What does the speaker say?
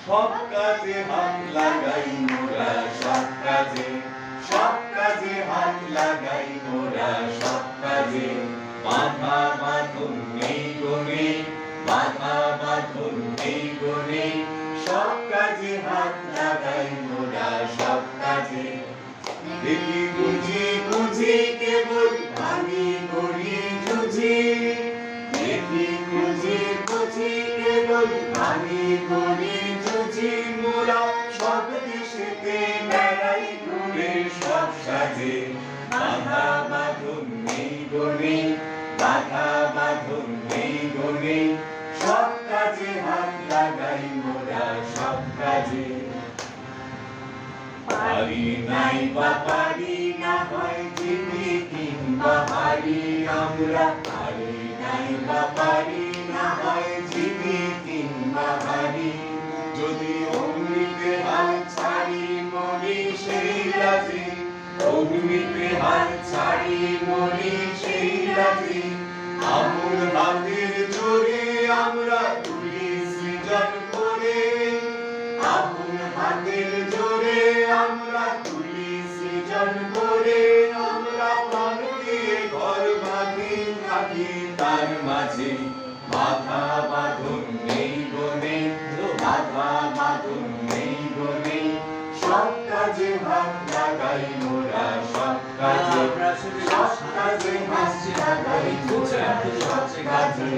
সব কাজে হাত লাগাই মোরা সব কাজে হাত লাগাই মোরা সব কাজে বাধা বাঁধন নেই গনে বাধা বাঁধন নেই গনে সব কাজে হাত লাগাই মোরা সব কাজে দেখি বুঝি বুঝি কেবল আমি করি জুঝি দেখি বুঝি বুঝি কেবল আমি করি জুঝি মোরা সব দেশেতে বেড়াই ঘুরে সব সাজে বাধা বাঁধন নেই গনে বাধা বাঁধন নেই গনে সব কাজে হাত লাগাই মোরা সব কাজে পারি নাই বা পারি না হয় জিবি কিংবা হারি আমরা পারি নাই বা পারি না হয় জিবি কিংবা হারি যদি অগ্নিতে হাত ছাড়ি মরি সেই রাজি অগ্নিতে হাত ছাড়ি মরি সেই রাজি আমর হাতের জোরে আমরা তুলি সৃজন করে আমর হাতের জোরে আমরা তুলি সৃজন করে আমরা প্রাণ দিয়ে ঘর বাঁধি থাকি তার মাঝে বাধা বাঁধন নেই গনে বাধা বাঁধন নেই গনে সব কাজে হাত লাগাই মোরা সব কাজে হাত লাগাই মোরা সব কাজে